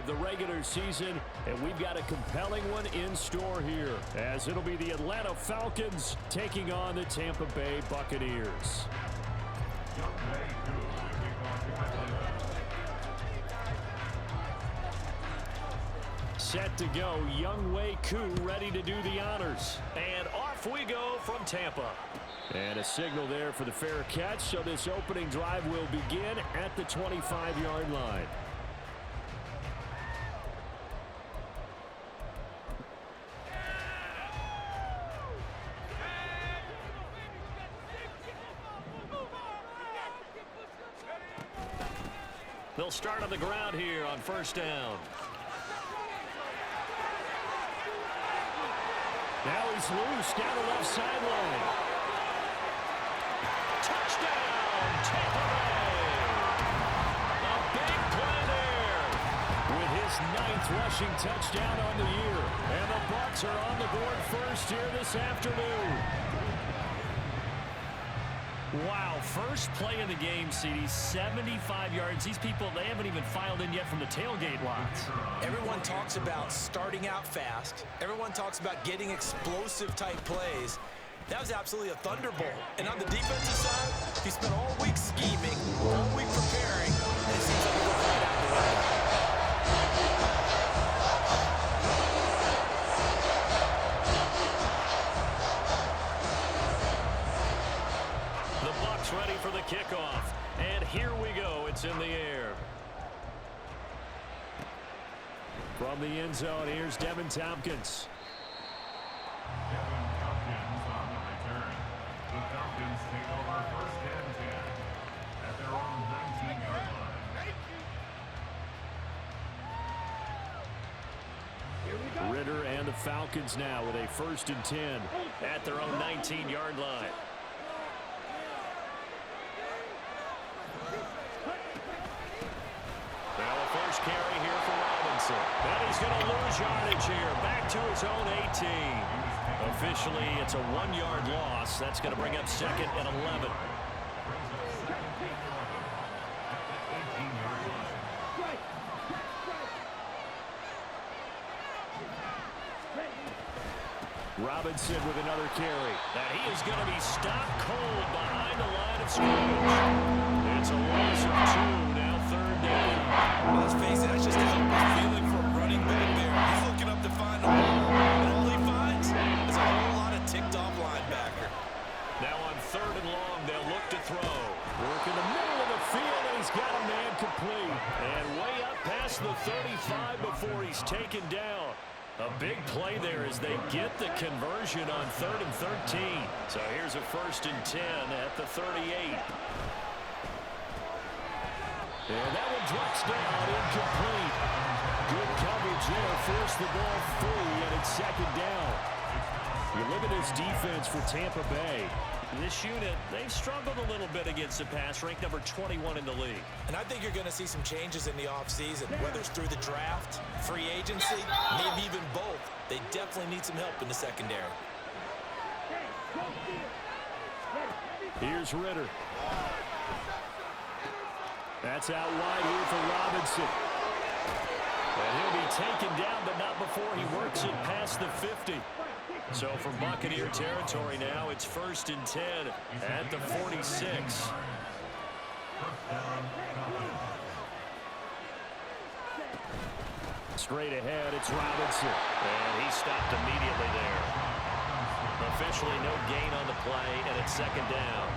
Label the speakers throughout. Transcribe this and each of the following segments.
Speaker 1: the regular season, and we've got a compelling one in store here, as it'll be the Atlanta Falcons taking on the Tampa Bay Buccaneers. Set to go, Younghoe Koo ready to do the honors. And off we go from Tampa. And a signal there for the fair catch, so this opening drive will begin at the 25-yard line. They'll start on the ground here on first down. Now he's loose down the left sideline. Touchdown, Tampa Bay. A big play there with his 9th rushing touchdown on the year. And the Bucs are on the board first here this afternoon. Wow, first play in the game, CD, 75 yards. These people, they haven't even filed in yet from the tailgate lots.
Speaker 2: Everyone talks about starting out fast. Everyone talks about getting explosive type plays. That was absolutely a thunderbolt. And on the defensive side, he spent all week scheming, all week preparing, and it seems like he was right out the way.
Speaker 1: Ready for the kickoff, and here we go. It's in the air. From the end zone, here's Devin Tompkins.
Speaker 3: Devin Tompkins on the return. The Falcons take over first and 10 at their own 19-yard line.
Speaker 1: Ritter and the Falcons now with a first and 10 at their own 19-yard line. First carry here for Robinson. And he's going to lose yardage here. Back to his own 18. Officially, it's a 1-yard loss. That's going to bring up second and 11. Robinson with another carry. And he is going to be stopped cold behind the line of scrimmage. It's a loss of 2, now third down.
Speaker 2: Well, let's face it, that's just a helpless feeling for a running back there. He's looking up to find a hole, and all he finds is a whole lot of ticked-off linebacker.
Speaker 1: Now on third and long, they'll look to throw. Work in the middle of the field, and he's got a man complete. And way up past the 35 before he's taken down. A big play there as they get the conversion on 3rd and 13. So here's a first and 10 at the 38. And that one drops down, incomplete. Good coverage there, forced the ball free, and it's second down. You look at this defense for Tampa Bay. This unit, they've struggled a little bit against the pass, ranked number 21 in the league.
Speaker 2: And I think you're going to see some changes in the offseason, whether it's through the draft, free agency, maybe even both. They definitely need some help in the secondary.
Speaker 1: Here's Ritter. That's out wide here for Robinson. And he'll be taken down, but not before he works it past the 50. So from Buccaneer territory now, it's first and 10 at the 46. Straight ahead, it's Robinson. And he stopped immediately there. Officially no gain on the play, and it's second down.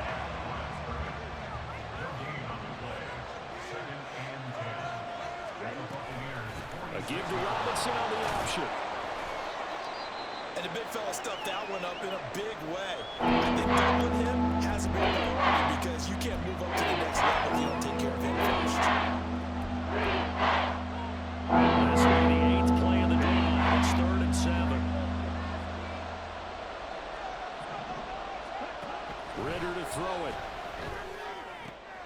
Speaker 1: A give to Robinson on the option.
Speaker 2: And the big fella stuffed that one up in a big way. I think doubling him has a big priority because you can't move up to the next level if you don't take care of him first.
Speaker 1: This will be the 8th play of the drive. It's 3rd and 7. Ritter to throw it.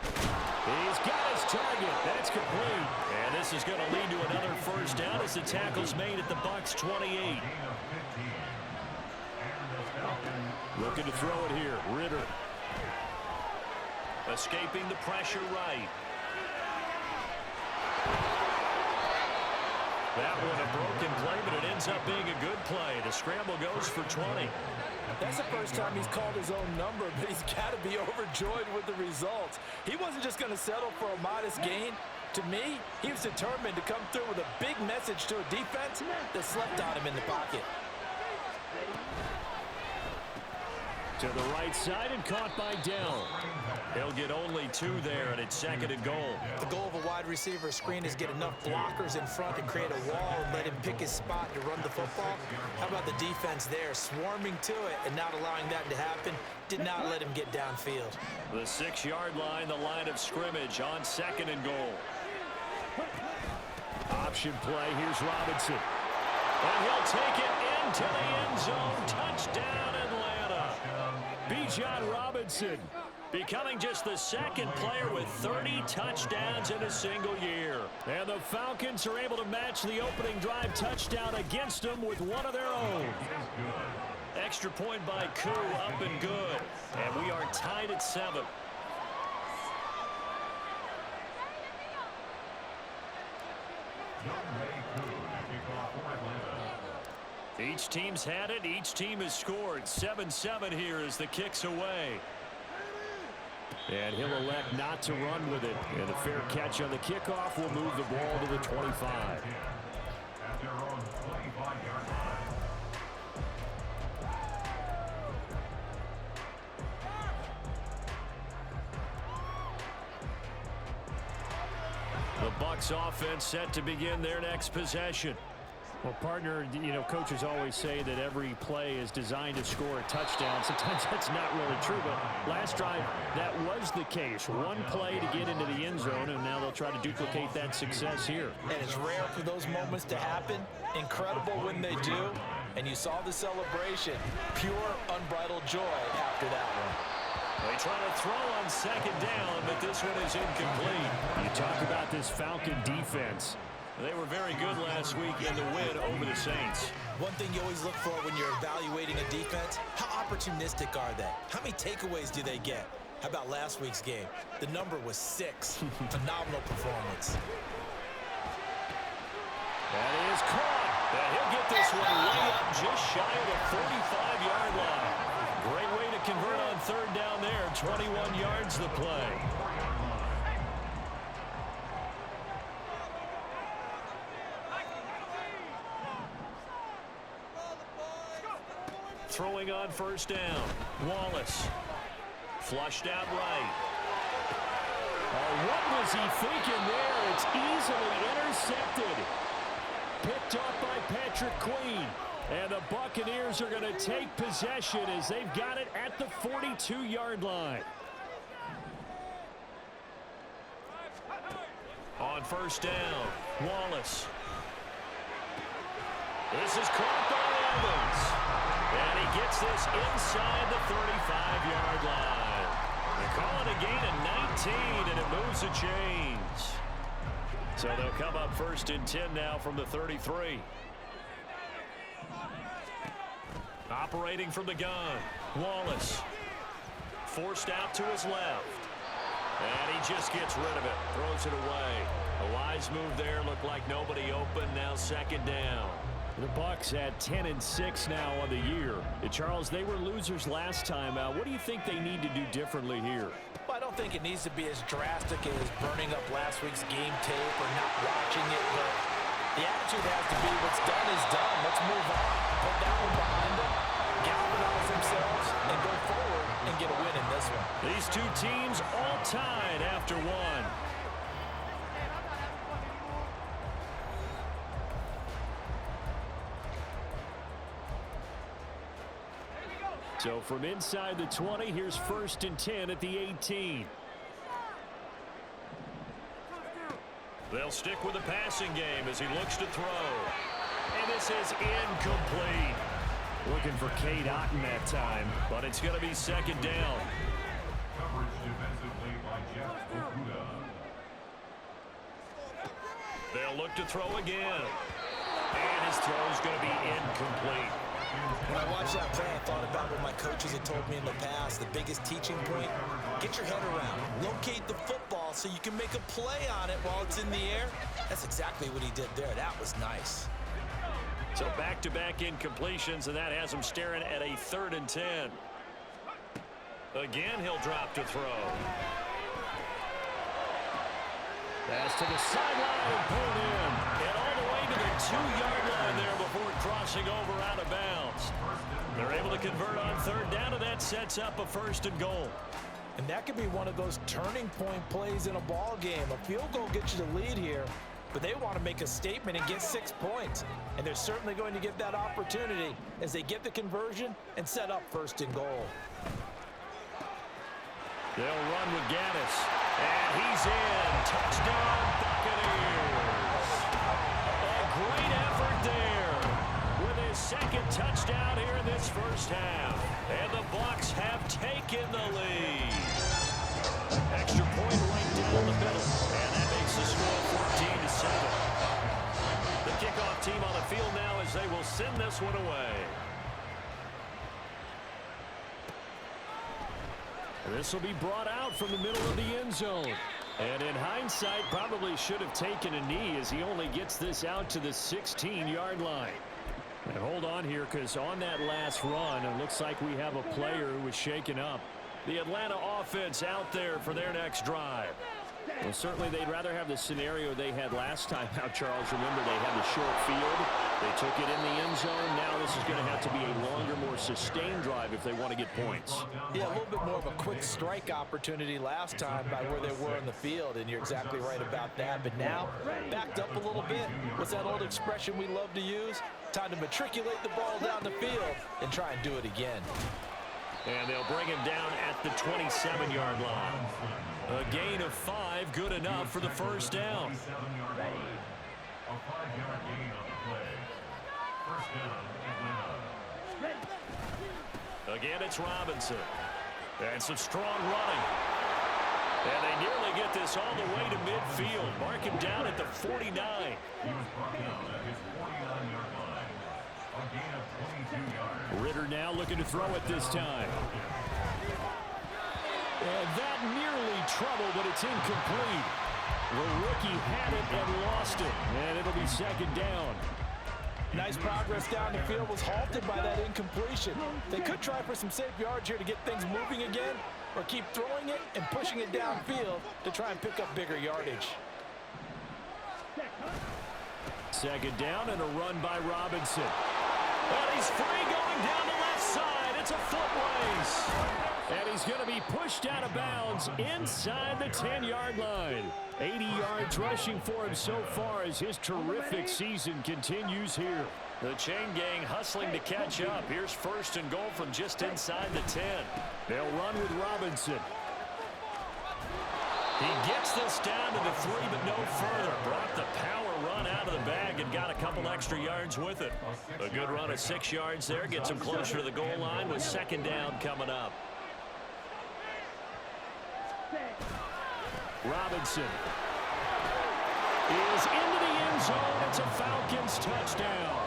Speaker 1: He's got his target. That's complete. And this is going to lead to another first down as the tackle's made at the Bucs 28. Looking to throw it here. Ritter. Escaping the pressure right. That one a broken play, but it ends up being a good play. The scramble goes for 20.
Speaker 2: That's the first time he's called his own number, but he's got to be overjoyed with the results. He wasn't just going to settle for a modest gain. To me, he was determined to come through with a big message to a defense that slept on him in the pocket.
Speaker 1: To the right side and caught by Dell. He'll get only 2 there, and it's 2nd and goal.
Speaker 2: The goal of a wide receiver screen is get enough blockers in front to create a wall and let him pick his spot to run the football. How about the defense there, swarming to it and not allowing that to happen? Did not let him get downfield.
Speaker 1: The 6-yard line, the line of scrimmage on 2nd and goal. Option play, here's Robinson. And he'll take it into the end zone. Touchdown, Atlanta. Bijan Robinson becoming just the 2nd player with 30 touchdowns in a single year. And the Falcons are able to match the opening drive touchdown against them with one of their own. Extra point by Koo, up and good. And we are tied at 7. Each team's had it. Each team has scored. 7-7 here as the kick's away. And he'll elect not to run with it. And a fair catch on the kickoff will move the ball to the 25.
Speaker 3: At their own 25-yard line.
Speaker 1: The Bucs offense set to begin their next possession.
Speaker 4: Well, partner, you know, coaches always say that every play is designed to score a touchdown. Sometimes that's not really true, but last drive, that was the case. One play to get into the end zone, and now they'll try to duplicate that success here.
Speaker 2: And it's rare for those moments to happen. Incredible when they do. And you saw the celebration. Pure, unbridled joy after that one.
Speaker 1: They try to throw on 2nd down, but this one is incomplete.
Speaker 4: You talk about this Falcon defense.
Speaker 1: They were very good last week in the win over the Saints.
Speaker 2: One thing you always look for when you're evaluating a defense, how opportunistic are they? How many takeaways do they get? How about last week's game? The number was 6. Phenomenal performance.
Speaker 1: That is caught. And he'll get this one way up just shy of the 45-yard line. Great way to convert on 3rd down there. 21 yards the play. Throwing on 1st down. Wallace. Flushed out right. Oh, what was he thinking there? It's easily intercepted. Picked off by Patrick Queen. And the Buccaneers are going to take possession as they've got it at the 42-yard line. On 1st down, Wallace. This is caught by Evans. And he gets this inside the 35-yard line. They call it a gain of 19, and it moves the chains. So they'll come up 1st and 10 now from the 33. Operating from the gun, Wallace. Forced out to his left. And he just gets rid of it, throws it away. A wise move there, looked like nobody open, now 2nd down.
Speaker 4: The Bucs at 10-6 now on the year. Charles, they were losers last time out. What do you think they need to do differently here?
Speaker 2: Well, I don't think it needs to be as drastic as burning up last week's game tape or not watching it, but the attitude has to be what's done is done. Let's move on. Put that one behind them, galvanize themselves, and go forward and get a win in this one.
Speaker 1: These two teams all tied after one.
Speaker 4: So from inside the 20, here's 1st and 10 at the 18.
Speaker 1: They'll stick with the passing game as he looks to throw. And this is incomplete.
Speaker 4: Looking for Cade Otton that time.
Speaker 1: But it's going to be 2nd down.
Speaker 3: Coverage defensively by Jeff Okuda.
Speaker 1: They'll look to throw again. And his throw's going to be incomplete.
Speaker 2: When I watched that play, I thought about what my coaches had told me in the past. The biggest teaching point, get your head around. Locate the football out so you can make a play on it while it's in the air. That's exactly what he did there. That was nice.
Speaker 1: So back-to-back incompletions, and that has him staring at a 3rd and 10. Again, he'll drop to throw.
Speaker 4: Pass to the sideline and pulled in.
Speaker 1: And all the way to the 2-yard line there before crossing over out of bounds. They're able to convert on 3rd down, and that sets up a 1st and goal.
Speaker 2: And that could be one of those turning point plays in a ball game. A field goal gets you the lead here, but they want to make a statement and get 6 points. And they're certainly going to get that opportunity as they get the conversion and set up 1st and goal.
Speaker 1: They'll run with Gaddis. And he's in. Touchdown, Buccaneers. A great effort there with his 2nd touchdown here in this 1st half. And the Bucs have taken the lead. Extra point right down the middle. And that makes the score 14-7. The kickoff team on the field now as they will send this one away.
Speaker 4: This will be brought out from the middle of the end zone. And in hindsight, probably should have taken a knee as he only gets this out to the 16-yard line. And hold on here, because on that last run, it looks like we have a player who was shaken up.
Speaker 1: The Atlanta offense out there for their next drive.
Speaker 4: Well, certainly they'd rather have the scenario they had last time out, Charles. Remember, they had the short field. They took it in the end zone. Now this is going to have to be a longer, more sustained drive if they want to get points.
Speaker 2: Yeah, a little bit more of a quick strike opportunity last time by where they were on the field, and you're exactly right about that. But now, backed up a little bit. What's that old expression we love to use? Time to matriculate the ball down the field and try and do it again.
Speaker 1: And they'll bring him down at the 27-yard line. A gain of 5, good enough for the 1st down.
Speaker 3: A 5-yard gain on the play. 1st down, Atlanta.
Speaker 1: Again, it's Robinson. And some strong running. And they nearly get this all the way to midfield. Mark him down at the 49.
Speaker 3: He was brought down at his 49-yard line. A gain of 22 yards.
Speaker 4: Ritter now looking to throw it this time. And that nearly trouble, but it's incomplete. The rookie had it and lost it. And it'll be 2nd down.
Speaker 2: Nice progress down the field was halted by that incompletion. They could try for some safe yards here to get things moving again, or keep throwing it and pushing it downfield to try and pick up bigger yardage.
Speaker 4: 2nd down and a run by Robinson.
Speaker 1: And he's free going down the left side. It's a foot race.
Speaker 4: And he's going to be pushed out of bounds inside the 10-yard line. 80 yards rushing for him so far as his terrific season continues here.
Speaker 1: The chain gang hustling to catch up. Here's 1st and goal from just inside the 10.
Speaker 4: They'll run with Robinson.
Speaker 1: He gets this down to the 3, but no further. Brought the power run out of the bag and got a couple extra yards with it. A good run of 6 yards there. Gets him closer to the goal line with 2nd down coming up.
Speaker 4: Robinson is into the end zone. It's a Falcons touchdown.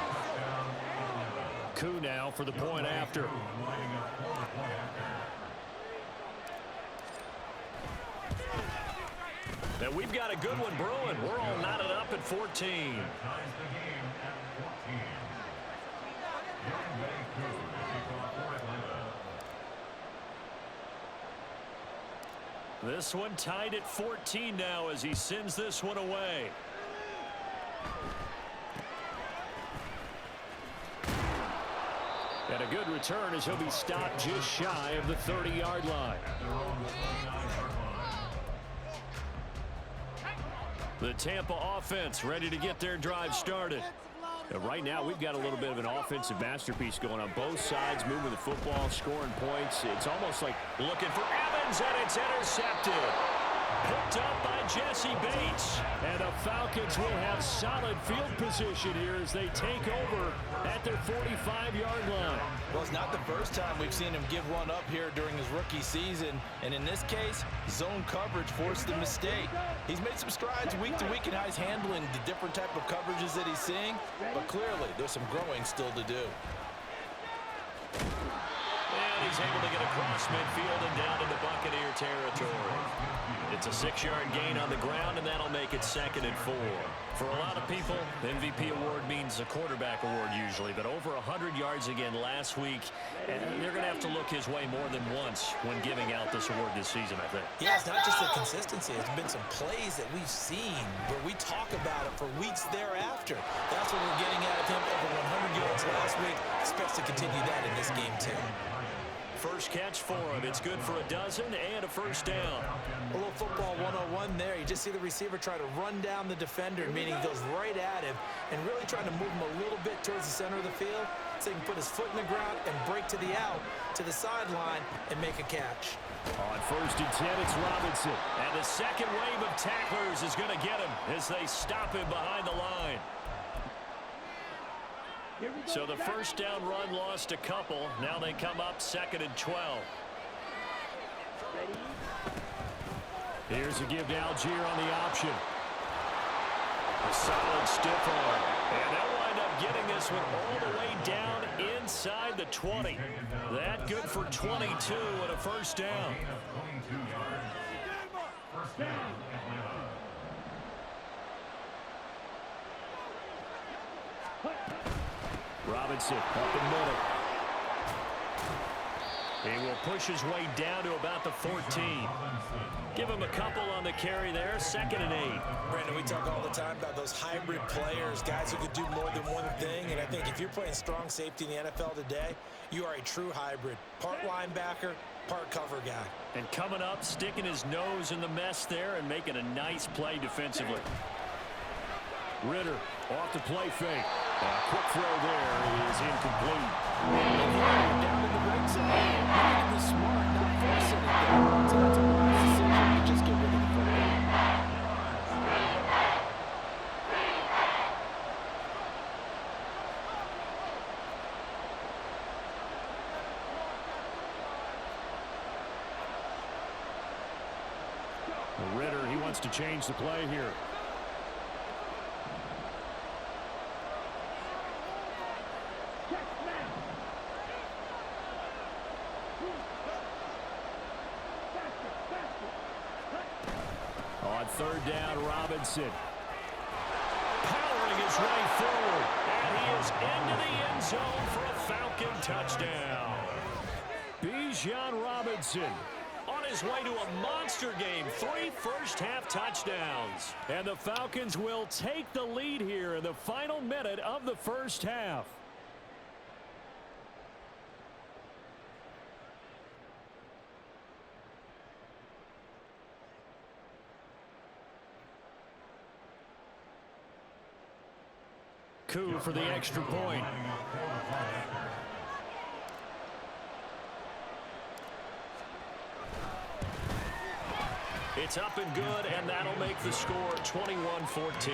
Speaker 4: Coup now for the point after.
Speaker 1: And we've got a good one brewing. We're all knotted up at 14.
Speaker 3: Ties the game at 14. Young Bay Coup to kick off for Atlanta.
Speaker 1: This one tied at 14 now as he sends this one away.
Speaker 4: And a good return as he'll be stopped just shy of the 30-yard line.
Speaker 1: The Tampa offense ready to get their drive started.
Speaker 4: And right now, we've got a little bit of an offensive masterpiece going on. Both sides moving the football, scoring points. It's almost like
Speaker 1: looking for Evans, and it's intercepted. Picked up by Jesse Bates.
Speaker 4: And the Falcons will have solid field position here as they take over at their 45-yard line.
Speaker 2: Well, it's not the first time we've seen him give one up here during his rookie season. And in this case, zone coverage forced the mistake. He's made some strides week to week in how he's handling the different type of coverages that he's seeing. But clearly, there's some growing still to do.
Speaker 1: And and he's able to get across midfield and down into Buccaneer territory. It's a 6-yard gain on the ground, and that'll make it 2nd and 4. For a lot of people, the MVP award means a quarterback award usually, but over 100 yards again last week, and they're going to have to look his way more than once when giving out this award this season, I think.
Speaker 2: Yeah, it's not just the consistency. It's been some plays that we've seen where we talk about it for weeks thereafter. That's what we're getting out of him. Over 100 yards last week. Expects to continue that in this game, too.
Speaker 1: First catch for him. It's good for a dozen and a first down.
Speaker 2: A little football 101 there. You just see the receiver try to run down the defender, meaning he goes right at him and really trying to move him a little bit towards the center of the field so he can put his foot in the ground and break to the out, to the sideline, and make a catch.
Speaker 4: On 1st and 10, it's Robinson.
Speaker 1: And the second wave of tacklers is going to get him as they stop him behind the line. So the first down run lost a couple. Now they come up 2nd and 12.
Speaker 4: Here's a give to Algier on the option.
Speaker 1: A solid stiff arm. And they'll wind up getting this one all the way down inside the 20. That good for 22 and a first down.
Speaker 3: First down, Atlanta.
Speaker 4: Robinson up the middle.
Speaker 1: He will push his way down to about the 14. Give him a couple on the carry there. 2nd and 8.
Speaker 2: Brandon, we talk all the time about those hybrid players, guys who could do more than one thing. And I think if you're playing strong safety in the NFL today, you are a true hybrid. Part linebacker, part cover guy.
Speaker 4: And coming up, sticking his nose in the mess there and making a nice play defensively. Ritter off the play fake. Quick throw there is incomplete.
Speaker 2: Down in the red zone. You need to be smart, not forcing it there. So that's a wise decision to just get rid of the football.
Speaker 4: Ritter, he wants to change the play here. On 3rd down, Robinson.
Speaker 1: Powering his way forward. And he is into the end zone for a Falcon touchdown.
Speaker 4: Bijan Robinson.
Speaker 1: On his way to a monster game. 3 first-half touchdowns.
Speaker 4: And the Falcons will take the lead here in the final minute of the first half.
Speaker 1: Coup for the extra point. It's up and good, and that'll make the score 21-14.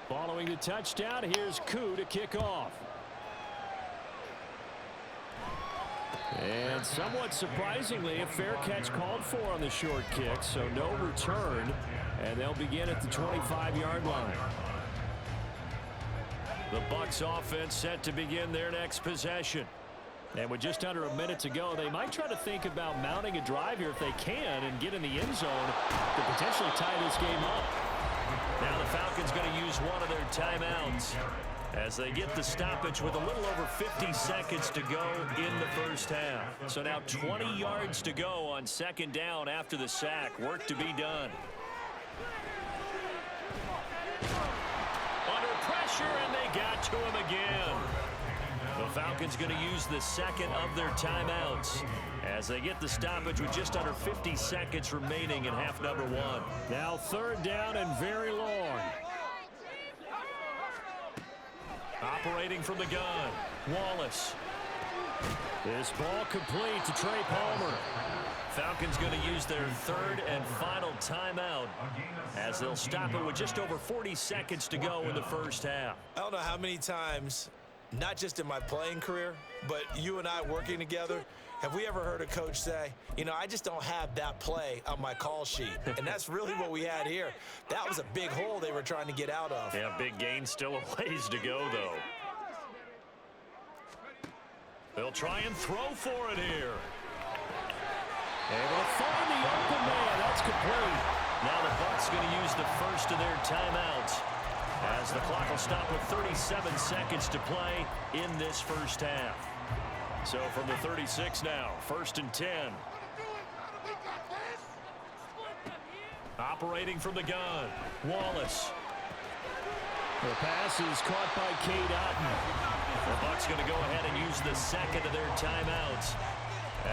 Speaker 4: Following the touchdown, here's Koo to kick off. And somewhat surprisingly, a fair catch called for on the short kick, so no return, and they'll begin at the 25-yard line.
Speaker 1: The Bucs offense set to begin their next possession.
Speaker 4: And with just under a minute to go, they might try to think about mounting a drive here if they can and get in the end zone to potentially tie this game up.
Speaker 1: Now the Falcons going to use one of their timeouts as they get the stoppage with a little over 50 seconds to go in the first half. So now 20 yards to go on 2nd down after the sack. Work to be done. Under pressure, and they got to him again. The Falcons going to use the second of their timeouts as they get the stoppage with just under 50 seconds remaining in half number 1.
Speaker 4: Now 3rd down and very long.
Speaker 1: Operating from the gun, Wallace.
Speaker 4: This ball complete to Trey Palmer.
Speaker 1: Falcons going to use their third and final timeout as they'll stop it with just over 40 seconds to go in the first half.
Speaker 2: I don't know how many times, not just in my playing career, but you and I working together, have we ever heard a coach say, you know, I just don't have that play on my call sheet? And that's really what we had here. That was a big hole they were trying to get out of.
Speaker 1: Yeah, big gain, still a ways to go, though. They'll try and throw for it here. Able to find the open man. That's complete. Now the Bucs going to use the first of their timeouts as the clock will stop with 37 seconds to play in this first half. So from the 36 now, 1st and 10. Operating from the gun, Wallace.
Speaker 4: The pass is caught by Cade Otton.
Speaker 1: The Bucs going to go ahead and use the second of their timeouts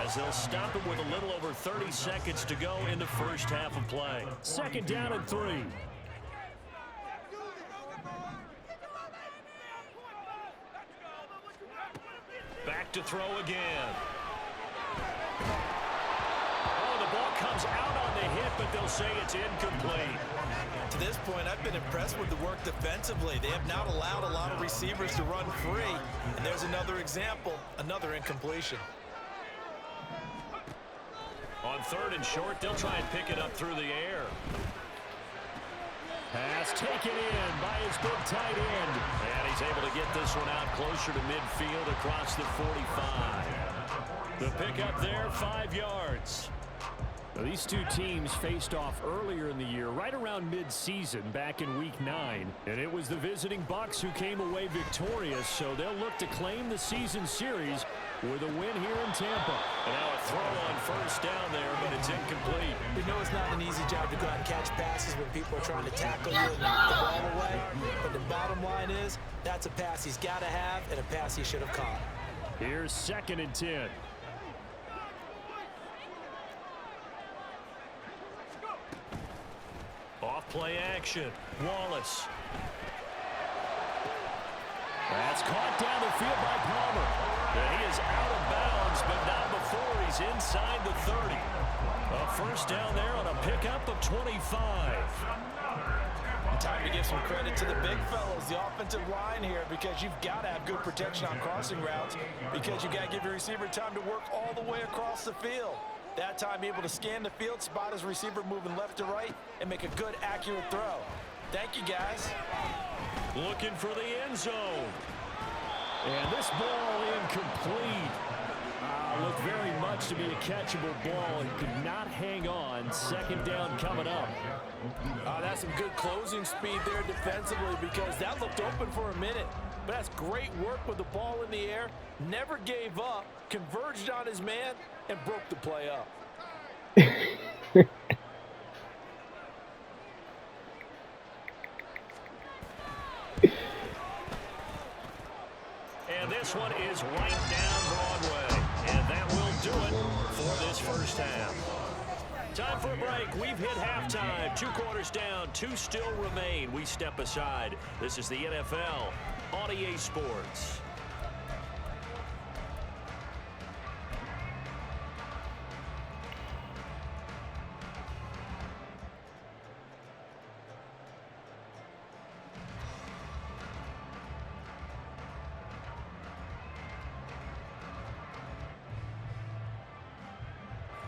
Speaker 1: as they'll stop it with a little over 30 seconds to go in the first half of play.
Speaker 4: 2nd down and 3.
Speaker 1: Back to throw again. Oh, the ball comes out on the hit, but they'll say it's incomplete.
Speaker 2: To this point, I've been impressed with the work defensively. They have not allowed a lot of receivers to run free. And there's another example, another incompletion.
Speaker 1: On 3rd and short, they'll try and pick it up through the air.
Speaker 4: Pass taken in by his big tight end.
Speaker 1: And he's able to get this one out closer to midfield across the 45. The pickup there, 5 yards.
Speaker 4: Now, these two teams faced off earlier in the year, right around mid-season, back in Week 9. And it was the visiting Bucs who came away victorious, so they'll look to claim the season series with a win here in Tampa.
Speaker 1: And now a throw on 1st down there, but it's incomplete.
Speaker 2: We know it's not an easy job to go out and catch passes when people are trying to tackle you and knock the ball away. But the bottom line is, that's a pass he's got to have and a pass he should have caught.
Speaker 4: Here's 2nd and 10.
Speaker 1: Off-play action. Wallace.
Speaker 4: That's caught down the field by Palmer.
Speaker 1: And he is out of bounds, but not before he's inside the 30. A 1st down there on a pickup of 25.
Speaker 2: Time to give some credit to the big fellows, the offensive line here, because you've got to have good protection on crossing routes, because you've got to give your receiver time to work all the way across the field. That time, be able to scan the field, spot his receiver moving left to right, and make a good, accurate throw. Thank you, guys.
Speaker 1: Looking for the end zone.
Speaker 4: And this ball incomplete. Looked very much to be a catchable ball and could not hang on. 2nd down coming up.
Speaker 2: That's some good closing speed there defensively, because that looked open for a minute. But that's great work with the ball in the air. Never gave up, converged on his man, and broke the play up.
Speaker 1: And this one is right down Broadway. And that will do it for this first half. Time for a break. We've hit halftime. 2 quarters down. 2 still remain. We step aside. This is the NFL on EA Sports.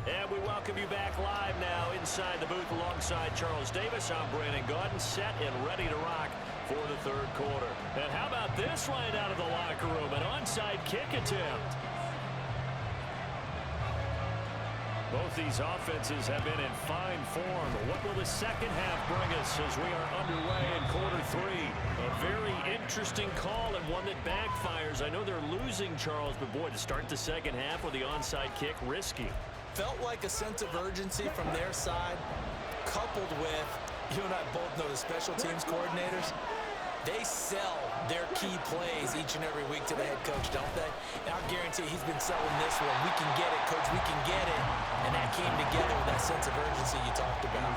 Speaker 1: And we welcome you back live now inside the booth alongside Charles Davis. I'm Brandon Gaudin, set and ready to rock for the 3rd quarter. And how about this right out of the locker room? An onside kick attempt. Both these offenses have been in fine form. What will the second half bring us as we are underway in quarter 3? A very interesting call and one that backfires. I know they're losing, Charles, but boy, to start the second half with the onside kick, risky.
Speaker 2: Felt like a sense of urgency from their side, coupled with, you and I both know the special teams coordinators, they sell their key plays each and every week to the head coach, don't they? And I guarantee he's been selling this one. We can get it, coach, we can get it. And that came together with that sense of urgency you talked about.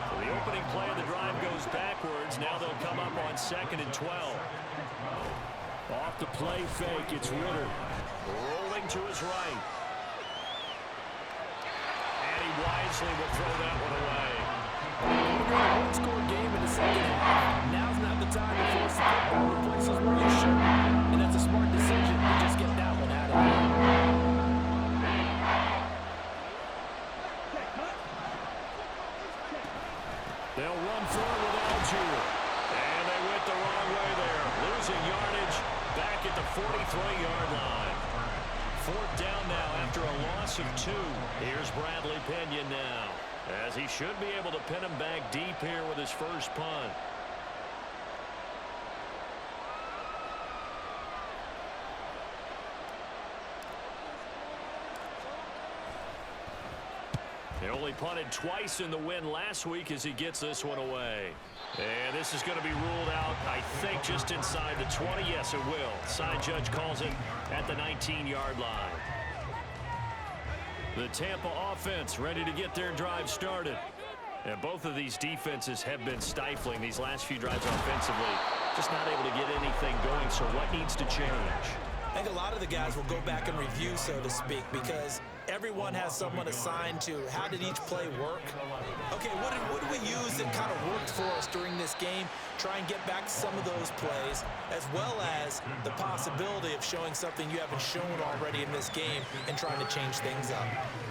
Speaker 1: So the opening play of the drive goes backwards. Now they'll come up on 2nd and 12.
Speaker 4: Off the play fake, it's Ritter.
Speaker 1: Rolling to his right. wisely will throw that one away.
Speaker 2: We're going to one-score game in the second half. Now's not the time to force the football in places where you shouldn't. And that's a smart decision to just get that one out of there.
Speaker 1: They'll run forward with Algier. And they went the wrong way there. Losing yardage back at the 43-yard line. Fourth down now after a loss of 2. Here's Bradley Pinion now, as he should be able to pin him back deep here with his first punt. He only punted twice in the win last week as he gets this one away. And this is going to be ruled out, I think, just inside the 20. Yes, it will. Side judge calls it at the 19-yard line. The Tampa offense ready to get their drive started. And both of these defenses have been stifling these last few drives offensively. Just not able to get anything going, so what needs to change?
Speaker 2: I think a lot of the guys will go back and review, so to speak, because everyone has someone assigned to how did each play work. Okay, what did we use that kind of worked for us during this game? Try and get back some of those plays, as well as the possibility of showing something you haven't shown already in this game and trying to change things up.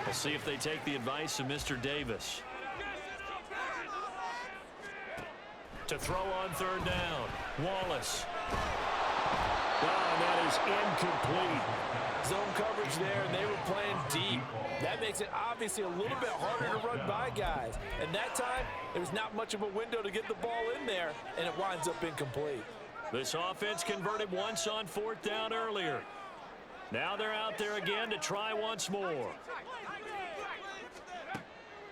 Speaker 1: We'll see if they take the advice of Mr. Davis. To throw on third down, Wallace.
Speaker 4: And that is incomplete.
Speaker 5: Zone coverage there, and they were playing deep. That makes it obviously a little bit harder to run by guys. And that time, there was not much of a window to get the ball in there, and it winds up incomplete.
Speaker 1: This offense converted once on fourth down earlier. Now they're out there again to try once more.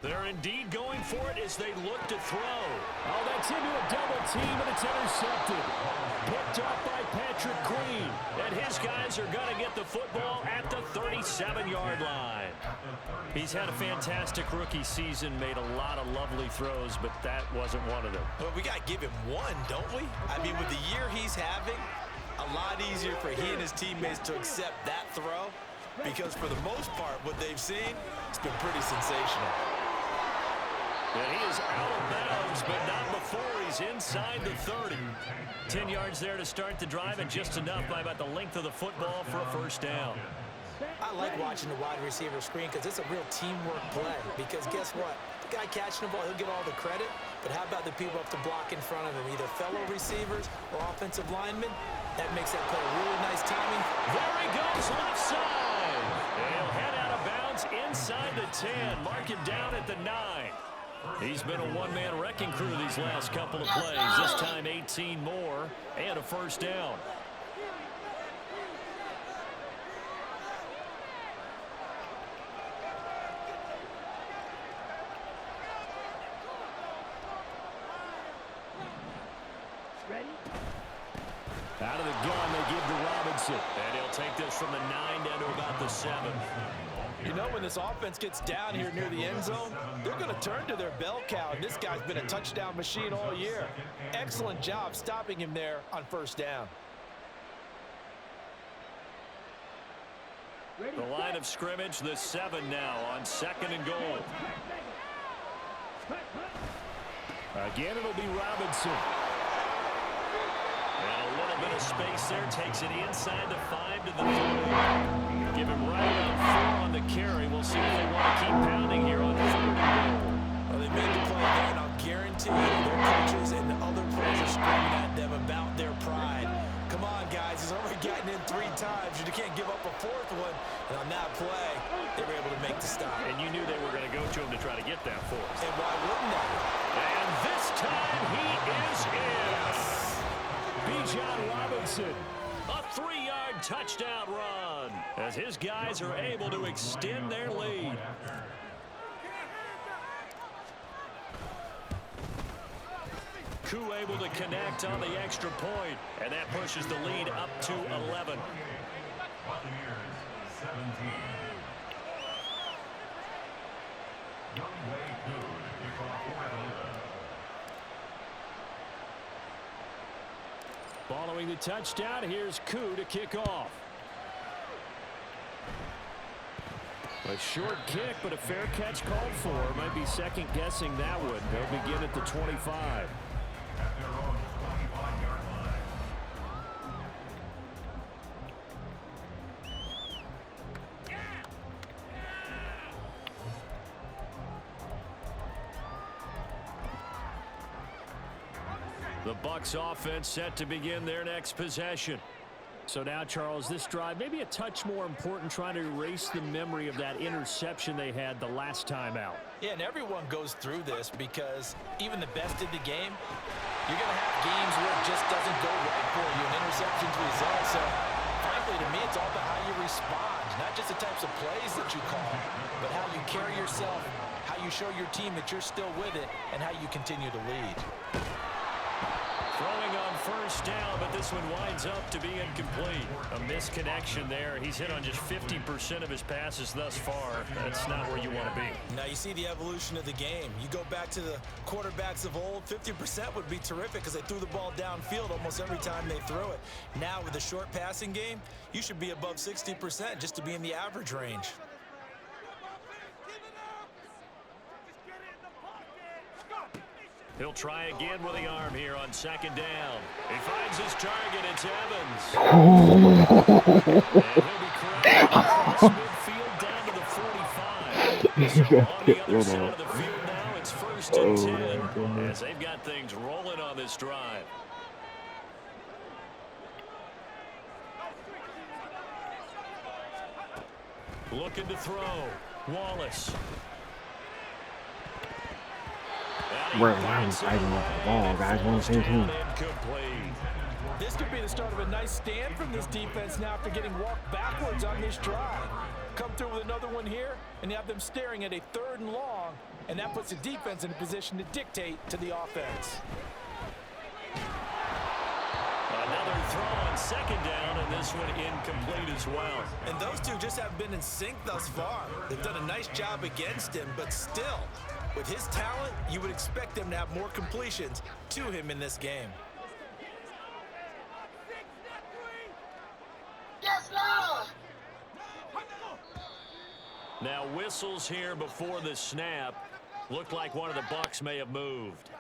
Speaker 1: They're indeed going for it as they look to throw.
Speaker 4: Oh, that's into a double team, and it's intercepted. Picked up by Patrick Queen.
Speaker 1: And his guys are going to get the football at the 37-yard line. He's had a fantastic rookie season, made a lot of lovely throws, but that wasn't one of them.
Speaker 2: Well, we got to give him one, don't we? I mean, with the year he's having, a lot easier for he and his teammates to accept that throw, because for the most part, what they've seen, it's been pretty sensational.
Speaker 1: And he is out of bounds, but not before he's inside the 30. 10 yards there to start the drive, and just enough by about the length of the football for a first down.
Speaker 2: I like watching the wide receiver screen because it's a real teamwork play. Because guess what? The guy catching the ball, he'll get all the credit. But how about the people up to block in front of him, either fellow receivers or offensive linemen? That makes that play really nice timing.
Speaker 1: There he goes, left side. And he'll head out of bounds inside the 10. Mark him down at the 9. He's been a one-man wrecking crew these last couple of plays. This time 18 more and a first down. Out of the gun, they give to Robinson. And he'll take this from the 9 down to about the 7.
Speaker 5: You know, when this offense gets down here near the end zone, they're going to turn to their bell cow. And this guy's been a touchdown machine all year. Excellent job stopping him there on first down.
Speaker 1: The line of scrimmage, the 7 now on 2nd and goal.
Speaker 4: Again, it'll be Robinson.
Speaker 1: And a little bit of space there, takes it inside the 5 to the 30. Give him right around 4 on the carry. We'll see if they want to keep pounding here on 3rd and goal.
Speaker 2: Well, they made the play there, and I'll guarantee you their coaches and the other players are screaming at them about their pride. Come on, guys. He's already gotten in 3 times. You can't give up a 4th one. And on that play, they were able to make the stop.
Speaker 1: And you knew they were going to go to him to try to get that 4th.
Speaker 2: And why wouldn't they?
Speaker 1: And this time he is in.
Speaker 4: Bijan Robinson.
Speaker 1: A 3-yard touchdown run as his guys are able to extend their lead. Koo able to connect on the extra point, and that pushes the lead up to 11.
Speaker 3: Buccaneers 17. Youngway Koo to kick off for Atlanta.
Speaker 4: Following the touchdown, here's Koo to kick off. A short kick, but a fair catch called for. Might be second-guessing that one. They'll begin at the 25.
Speaker 3: At their own 25-yard line.
Speaker 4: The Bucs offense set to begin their next possession. So now, Charles, this drive maybe a touch more important, trying to erase the memory of that interception they had the last time out.
Speaker 2: Yeah, and everyone goes through this because even the best in the game, you're going to have games where it just doesn't go right for you, and interceptions result. So, frankly, to me, it's all about how you respond, not just the types of plays that you call, but how you carry yourself, how you show your team that you're still with it, and how you continue to lead.
Speaker 4: Throwing on first down, but this one winds up to be incomplete. A misconnection there. He's hit on just 50% of his passes thus far. That's not where you want to be.
Speaker 2: Now you see the evolution of the game. You go back to the quarterbacks of old, 50% would be terrific because they threw the ball downfield almost every time they throw it. Now with the short passing game, you should be above 60% just to be in the average range.
Speaker 4: He'll try again with the arm here on second down. He finds his target. It's Evans. And he'll be correct across midfield down to the 45. So on the other side of the field now, it's 1st and 10 as they've got things rolling on this drive. Looking to throw. Wallace.
Speaker 6: Why are we fighting off the ball, guys? We're on the same team.
Speaker 5: This could be the start of a nice stand from this defense now after getting walked backwards on this drive. Come through with another one here, and you have them staring at a 3rd and long, and that puts the defense in a position to dictate to the offense.
Speaker 4: Another throw on second down, and this one incomplete as well.
Speaker 2: And those two just haven't been in sync thus far. They've done a nice job against him, but still, with his talent, you would expect them to have more completions to him in this game.
Speaker 7: Yes, Lord!
Speaker 4: Now whistles here before the snap. Looked like one of the Bucs may have moved.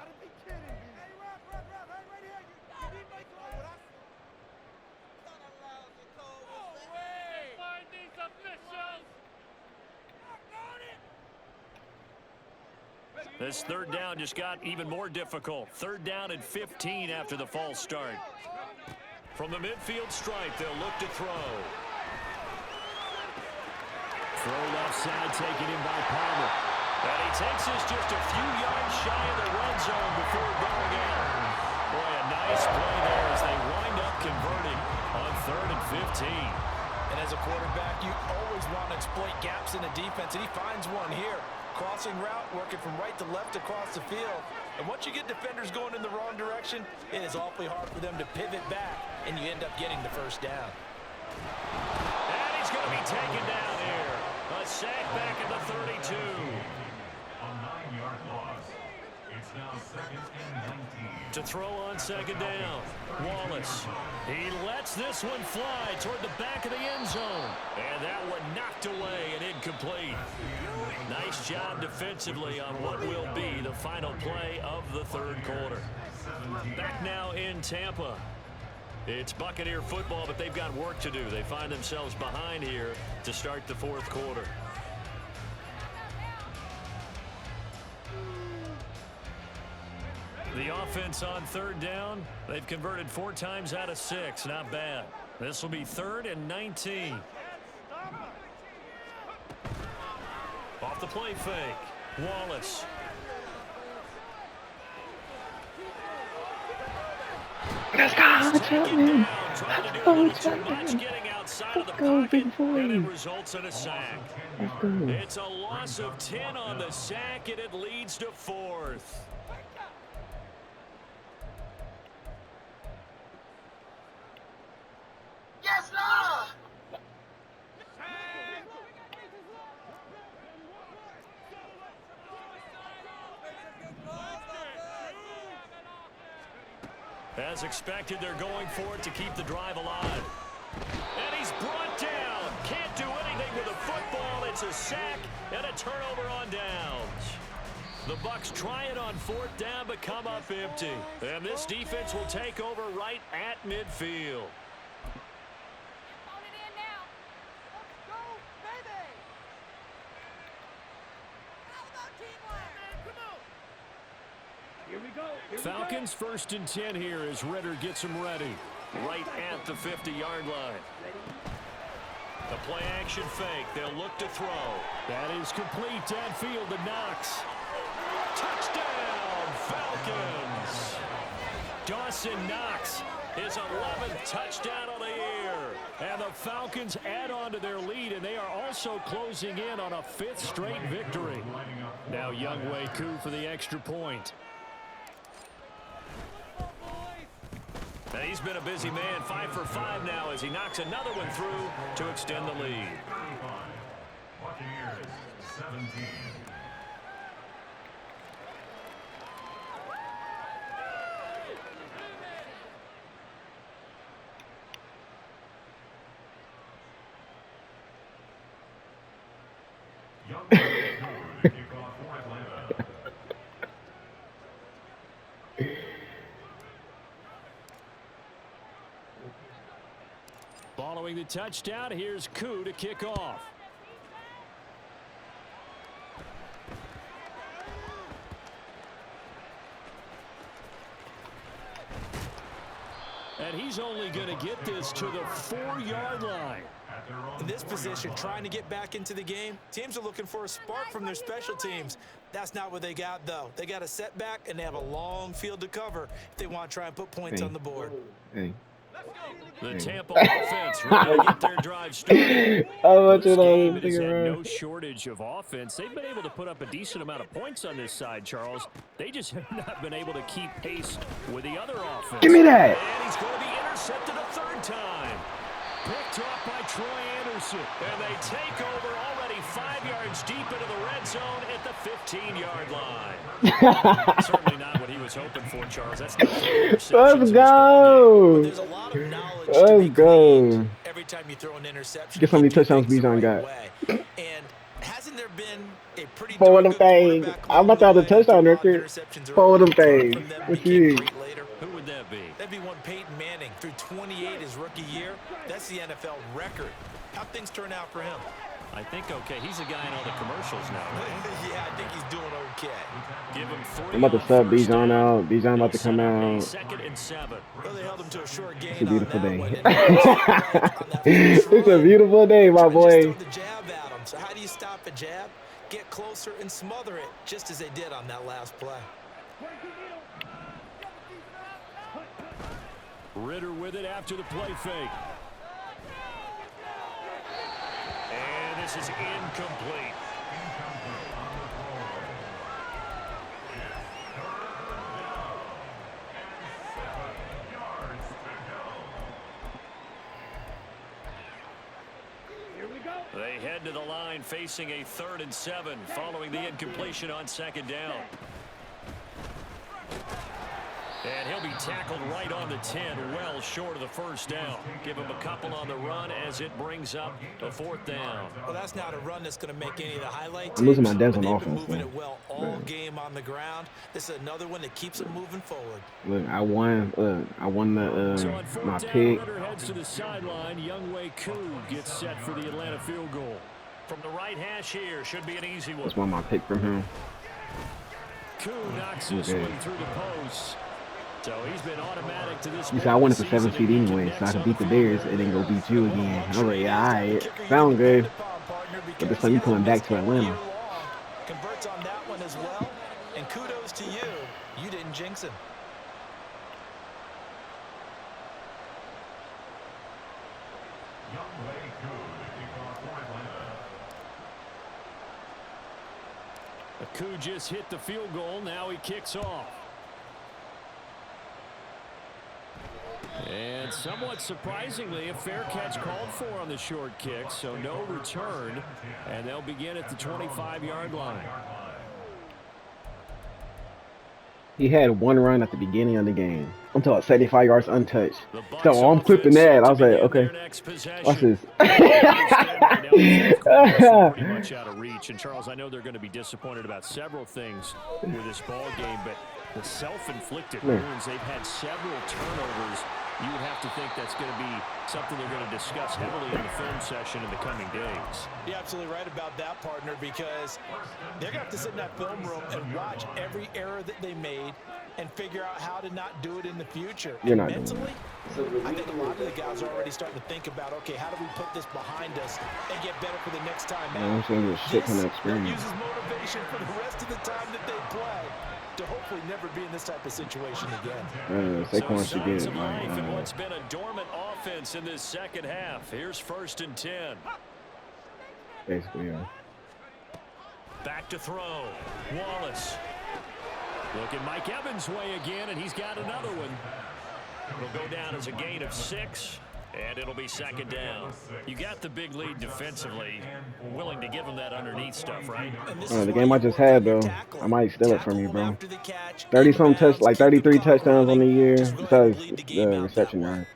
Speaker 4: This 3rd down just got even more difficult. 3rd down and 15 after the false start. From the midfield stripe, they'll look to throw. Throw left side taken in by Palmer. And he takes us just a few yards shy of the red zone before going out. Boy, a nice play there as they wind up converting on 3rd and 15.
Speaker 2: And as a quarterback, you always want to exploit gaps in the defense, and he finds one here. Crossing route, working from right to left across the field. And once you get defenders going in the wrong direction, it is awfully hard for them to pivot back, and you end up getting the 1st down.
Speaker 4: And he's going to be taken down here. A sack back at the 32.
Speaker 3: A 9-yard loss. It's now 2nd and 19.
Speaker 4: To throw on second down. Wallace. He lets this one fly toward the back of the end zone. And that one knocked away and incomplete. Nice job defensively on what will be the final play of the 3rd quarter. Back now in Tampa. It's Buccaneer football, but they've got work to do. They find themselves behind here to start the 4th quarter. The offense on 3rd down, they've converted 4 times out of 6. Not bad. This will be 3rd and 19. Off the play fake. Wallace.
Speaker 6: Let's go, what's happening?
Speaker 4: Getting outside of the pocket, and it results in a sack.
Speaker 6: Let's go.
Speaker 4: It's a loss of 10 on the sack, and it leads to 4th.
Speaker 7: Yes, Lord!
Speaker 4: As expected, they're going for it to keep the drive alive. And he's brought down. Can't do anything with the football. It's
Speaker 1: force a sack and a turnover on downs. The Bucs try it on 4th down, but come up empty. And this defense will take over right at midfield.
Speaker 4: Falcons 1st and 10 here as Ritter gets them ready. Right at the 50-yard line.
Speaker 1: The play action fake. They'll look to throw.
Speaker 4: That is complete downfield to Knox.
Speaker 1: Touchdown, Falcons.
Speaker 4: Dawson Knox, his 11th touchdown of the year. And the Falcons add on to their lead, and they are also closing in on a 5th straight victory. Now Younghoe Koo for the extra point.
Speaker 1: Now he's been a busy man, 5 for 5 now as he knocks another one through to extend the lead.
Speaker 3: Buccaneers 17. Young to kick off for Atlanta.
Speaker 4: Following the touchdown, here's Koo to kick off. And he's only going to get this to the 4-yard line.
Speaker 2: In this position, trying to get back into the game, teams are looking for a spark from their special teams. That's not what they got, though. They got a setback, and they have a long field to cover if they want to try and put points on the board.
Speaker 1: The Tampa offense ready to get their drive started.
Speaker 4: This game has had no shortage of offense. They've been able to put up a decent amount of points on this side, Charles. They just have not been able to keep pace with the other offense.
Speaker 6: Give me that.
Speaker 1: And he's going to be intercepted a 3rd time.
Speaker 4: Picked off by Troy Anderson.
Speaker 1: And they take over already 5 yards deep into the red zone at the 15-yard line.
Speaker 4: Certainly not what he was hoping for, Charles. That's the
Speaker 6: Let's go.
Speaker 2: There's a lot of knowledge to
Speaker 6: Let's
Speaker 2: be
Speaker 6: go.
Speaker 2: gleaned every time you throw an interception.
Speaker 6: Guess how many
Speaker 2: you do
Speaker 6: touchdowns
Speaker 2: things the
Speaker 6: Bijan
Speaker 2: right
Speaker 6: got?
Speaker 2: way. And hasn't there been a pretty
Speaker 6: 4 of them
Speaker 2: darn good
Speaker 6: things.
Speaker 2: quarterback
Speaker 6: I'm about to have the
Speaker 2: along the way
Speaker 6: touchdown
Speaker 2: who threw
Speaker 6: record.
Speaker 2: interceptions
Speaker 6: 4 of them
Speaker 2: early,
Speaker 6: things.
Speaker 2: from them
Speaker 6: What
Speaker 2: became
Speaker 6: you mean?
Speaker 2: great later?
Speaker 1: Who would that be?
Speaker 2: That'd be one Peyton Manning through 28 his rookie year. That's the NFL record. How'd things turn out for him?
Speaker 1: I think okay. He's a guy in all the commercials now, right?
Speaker 2: Yeah, I think he's doing okay.
Speaker 1: Give him 40
Speaker 6: I'm about to sub
Speaker 1: on first
Speaker 6: Bijan
Speaker 1: down.
Speaker 6: out. Bijan about to come
Speaker 1: Set up a
Speaker 6: out.
Speaker 1: 2nd and 7.
Speaker 2: Well, they held him to a short gain
Speaker 6: It's a beautiful
Speaker 2: on that
Speaker 6: day.
Speaker 2: one. And he was right on that first
Speaker 6: It's a
Speaker 2: run.
Speaker 6: beautiful day, my
Speaker 2: And just
Speaker 6: boy.
Speaker 2: throw the jab at him. So how do you stop a jab? Get closer and smother it, just as they did on that last play.
Speaker 4: Ritter with it after the play fake.
Speaker 1: And this is incomplete. They head to the line facing a 3rd and 7 following the incompletion on 2nd down. And he'll be tackled right on the 10, well short of the 1st down. Give him a couple on the run as it brings up a 4th down.
Speaker 2: Well, that's not a run that's going to make any of the highlight
Speaker 6: I'm losing my
Speaker 2: tapes,
Speaker 6: depth
Speaker 2: but
Speaker 6: on
Speaker 2: they've been
Speaker 6: offense,
Speaker 2: moving
Speaker 6: man.
Speaker 2: it well all game on the ground. This is another one that keeps them moving forward.
Speaker 6: Look, I won. I won
Speaker 4: So
Speaker 6: the
Speaker 4: on 4th
Speaker 6: my
Speaker 4: down,
Speaker 6: pick.
Speaker 4: Ritter heads to the sideline. Younghoe Koo gets set for the Atlanta field goal.
Speaker 1: From the right hash here, should be an easy one.
Speaker 6: That's one my pick from him.
Speaker 4: Koo knocks this one through the post. So he's been automatic to this.
Speaker 6: You said I wanted for 7 seed anyway, so I could beat the Bears and then go beat you again. I was like, yeah, all right, sound good. But this time you coming back to Atlanta.
Speaker 2: Converts on that one as well. And kudos to you. You didn't jinx him.
Speaker 3: Younghoe Koo to kick off for Atlanta.
Speaker 4: Koo just hit the field goal. Now he kicks off. And somewhat surprisingly, a fair catch called for on the short kick, so no return, and they'll begin at the 25-yard line.
Speaker 6: He had one run at the beginning of the game. I'm talking 75 yards untouched.
Speaker 1: The Bucs
Speaker 6: So I'm clipping
Speaker 1: offense
Speaker 6: that.
Speaker 1: set
Speaker 6: I
Speaker 1: to
Speaker 6: was like,
Speaker 1: begin
Speaker 6: okay,
Speaker 1: their next possession.
Speaker 6: watch this.
Speaker 4: Pretty much out of reach. And Charles, I know they're going to be disappointed about several things with this ball game, but the self-inflicted wounds, they've had several turnovers. You would have to think that's going to be something they're going to discuss heavily in the film session in the coming days.
Speaker 5: You're absolutely right about that, partner, because they're going to have to sit in that film room and watch every error that they made and figure out how to not do it in the future.
Speaker 6: You're not
Speaker 5: mentally, I think a lot of the guys are already starting to think about, okay, how do we put this behind us and get better for the next time out?
Speaker 6: I'm saying shit from the
Speaker 5: This
Speaker 6: experience.
Speaker 5: uses motivation for the rest of the time that they play to hopefully never be in this type of situation again.
Speaker 6: Saquon should get
Speaker 1: signs
Speaker 6: it.
Speaker 1: of life in what's been a dormant offense in this second half. Here's 1st and 10.
Speaker 6: Basically, yeah.
Speaker 1: Back to throw. Wallace. Looking Mike Evans' way again, and he's got another one. It'll go down as a gain of 6, and it'll be 2nd down. You got the big lead defensively. Willing to give him that underneath stuff, right?
Speaker 6: The game I just had, though, I might steal it from you, bro. 30-something touch, like 33 touchdowns on the year, besides the reception yards.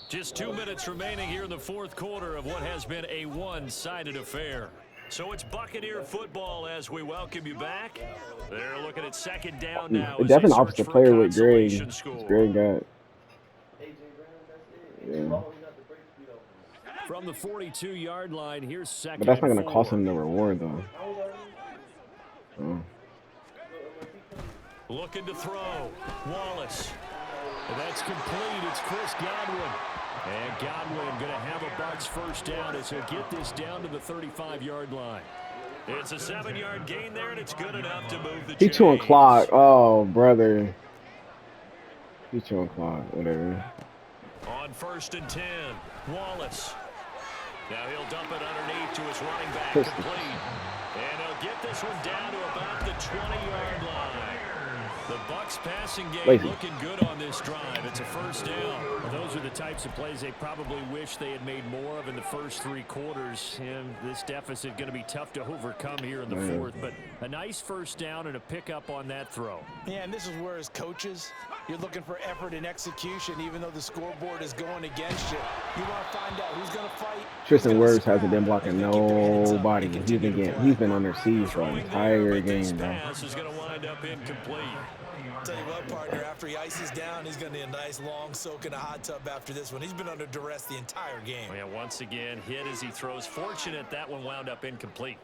Speaker 1: Just 2 minutes remaining here in the 4th quarter of what has been a one-sided affair. So it's Buccaneer football as we welcome you back. They're looking at 2nd down now.
Speaker 6: Definitely opposite player with Greg. Greg got. Yeah.
Speaker 4: From the 42-yard line, here's 2nd.
Speaker 6: But that's not going to cost him the reward, though. Oh.
Speaker 1: Looking to throw. Wallace. And that's complete. It's Chris Godwin. And Godwin going to have a Bucs 1st down as he'll get this down to the 35-yard line. It's a 7-yard gain there, and it's good enough to move the chains.
Speaker 6: He chewing clock. Oh, brother. He chewing clock. Whatever.
Speaker 1: On 1st and 10, Wallace. Now he'll dump it underneath to his running back, complete. And he'll get this one down to about the 20-yard line. The Bucs passing game looking good on this drive. It's a 1st down.
Speaker 4: Well, those are the types of plays they probably wish they had made more of in the first 3 quarters. And this deficit going to be tough to overcome here in the 4th. But a nice 1st down and a pickup on that throw.
Speaker 5: Yeah, and this is where, as coaches, you're looking for effort and execution, even though the scoreboard is going against you. You want to find out who's going to fight.
Speaker 6: Tristan Wirfs hasn't been blocking nobody. He's been under siege for the entire game, bro.
Speaker 1: Pass is going to wind up incomplete.
Speaker 2: Tell you what, partner, after he ices down, he's going to need a nice long soak in a hot tub after this one. He's been under duress the entire game.
Speaker 1: Yeah, once again, hit as he throws. Fortunate that one wound up incomplete.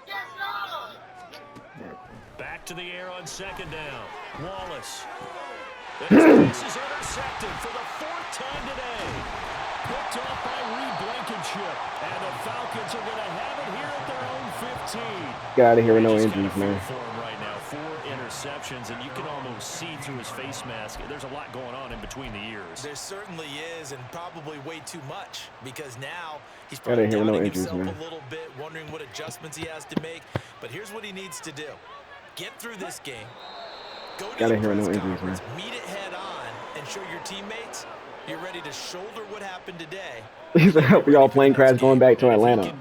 Speaker 7: Yes, Lord.
Speaker 1: Back to the air on 2nd down. Wallace. This is intercepted for the 4th time today. Picked off by Reed Blankenship. And the Falcons are going to have it here at their own 15.
Speaker 6: Get out of here with no injuries, man.
Speaker 1: For him right now, 4 interceptions, and you can almost see through his face mask. There's a lot going on in between the ears.
Speaker 2: There certainly is, and probably way too much, because now he's probably doubting himself a little bit, wondering what adjustments he has to make. But here's what he needs to do. Get through this game. Go to the press conference, meet it head on, and show your teammates you're ready to shoulder what happened today.
Speaker 6: He's like, we all plane crash going back to Atlanta.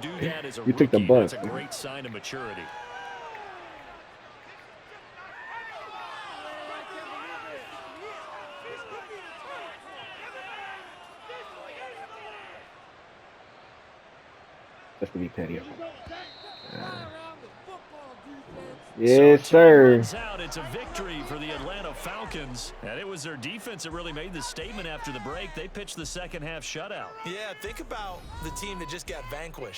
Speaker 6: You took the bus.
Speaker 1: That's a great sign of maturity.
Speaker 6: Just to be petty. Yes, sir.
Speaker 1: It's a victory for the Atlanta Falcons. And it was their defense that really made the statement after the break. They pitched the second half shutout.
Speaker 2: Yeah, think about the team that just got vanquished.